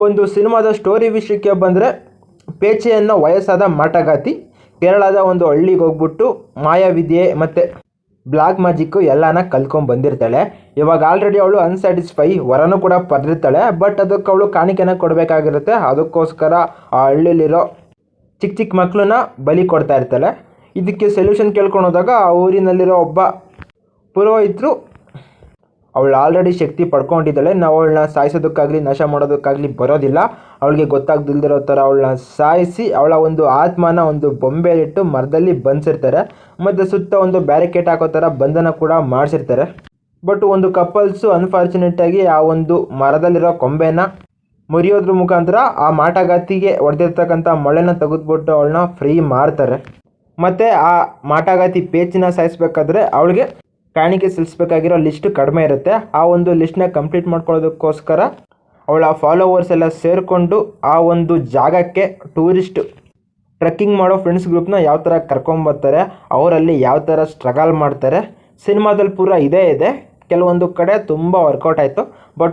ಒಂದು ಸಿನಿಮಾದ ಸ್ಟೋರಿ ವಿಷಯಕ್ಕೆ ಬಂದರೆ, ಪೇಚೆ ಅನ್ನೋ ವಯಸ್ಸಾದ ಮಾಟಗಾತಿ ಕೇರಳದ ಒಂದು ಹಳ್ಳಿಗೆ ಹೋಗ್ಬಿಟ್ಟು ಮಾಯಾವಿದ್ಯೆ ಮತ್ತು ಬ್ಲ್ಯಾಕ್ ಮ್ಯಾಜಿಕ್ಕು ಎಲ್ಲಾನ ಕಲ್ತ್ಕೊಂಡು ಬಂದಿರ್ತಾಳೆ. ಇವಾಗ ಆಲ್ರೆಡಿ ಅವಳು ಅನ್ಸ್ಯಾಟಿಸ್ಫೈ ವರನೂ ಕೂಡ ಪಡೆದಿರ್ತಾಳೆ. ಬಟ್ ಅದಕ್ಕೆ ಅವಳು ಕಾಣಿಕೆನ ಕೊಡಬೇಕಾಗಿರುತ್ತೆ. ಅದಕ್ಕೋಸ್ಕರ ಆ ಹಳ್ಳಿಲಿರೋ ಚಿಕ್ಕ ಚಿಕ್ಕ ಮಕ್ಕಳನ್ನ ಬಲಿ ಕೊಡ್ತಾ ಇರ್ತಾಳೆ. ಇದಕ್ಕೆ ಸೊಲ್ಯೂಷನ್ ಕೇಳ್ಕೊಂಡು ಹೋದಾಗ ಆ ಊರಿನಲ್ಲಿರೋ ಒಬ್ಬ ಪುರೋಹಿತರು ಅವಳು ಆಲ್ರೆಡಿ ಶಕ್ತಿ ಪಡ್ಕೊಂಡಿದ್ದಾಳೆ, ನಾವು ಅವಳನ್ನ ಸಾಯಿಸೋದಕ್ಕಾಗಲಿ ನಾಶ ಮಾಡೋದಕ್ಕಾಗಲಿ ಬರೋದಿಲ್ಲ, ಅವಳಿಗೆ ಗೊತ್ತಾಗ್ದಿಲ್ದಿರೋ ಥರ ಅವಳನ್ನ ಸಾಯಿಸಿ ಅವಳ ಒಂದು ಆತ್ಮನ ಒಂದು ಬೊಂಬೆಲಿಟ್ಟು ಮರದಲ್ಲಿ ಬಂಧಿಸಿರ್ತಾರೆ. ಮತ್ತು ಸುತ್ತ ಒಂದು ಬ್ಯಾರಿಕೇಡ್ ಹಾಕೋ ಥರ ಬಂಧನ ಕೂಡ ಮಾಡಿಸಿರ್ತಾರೆ. ಬಟ್ ಒಂದು ಕಪಲ್ಸು ಅನ್ಫಾರ್ಚುನೇಟಾಗಿ ಆ ಒಂದು ಮರದಲ್ಲಿರೋ ಕೊಂಬೆನ ಮುರಿಯೋದ್ರ ಮುಖಾಂತರ ಆ ಮಾಟಗಾತಿಗೆ ಹೊಡೆದಿರ್ತಕ್ಕಂಥ ಮೊಳೆನ ತೆಗೆದ್ಬಿಟ್ಟು ಅವಳನ್ನ ಫ್ರೀ ಮಾಡ್ತಾರೆ. ಮತ್ತು ಆ ಮಾಟಗಾತಿ ಪೇಚಿನ ಸಾಯಿಸ್ಬೇಕಾದ್ರೆ ಅವಳಿಗೆ ಕಾಣಿಕೆ ಸಲ್ಲಿಸಬೇಕಾಗಿರೋ ಲಿಸ್ಟು ಕಡಿಮೆ ಇರುತ್ತೆ. ಆ ಒಂದು ಲಿಸ್ಟ್ನ ಕಂಪ್ಲೀಟ್ ಮಾಡ್ಕೊಳ್ಳೋದಕ್ಕೋಸ್ಕರ ಅವಳ ಫಾಲೋವರ್ಸ್ ಎಲ್ಲ ಸೇರಿಕೊಂಡು ಆ ಒಂದು ಜಾಗಕ್ಕೆ ಟೂರಿಸ್ಟ್ ಟ್ರೆಕ್ಕಿಂಗ್ ಮಾಡೋ ಫ್ರೆಂಡ್ಸ್ ಗ್ರೂಪ್ನ ಯಾವ ಥರ ಕರ್ಕೊಂಬರ್ತಾರೆ, ಅವರಲ್ಲಿ ಯಾವ ಥರ ಸ್ಟ್ರಗಲ್ ಮಾಡ್ತಾರೆ. ಸಿನಿಮಾದಲ್ಲಿ ಪೂರ ಇದೇ ಇದೆ. ಕೆಲವೊಂದು ಕಡೆ ತುಂಬ ವರ್ಕೌಟ್ ಆಯಿತು. ಬಟ್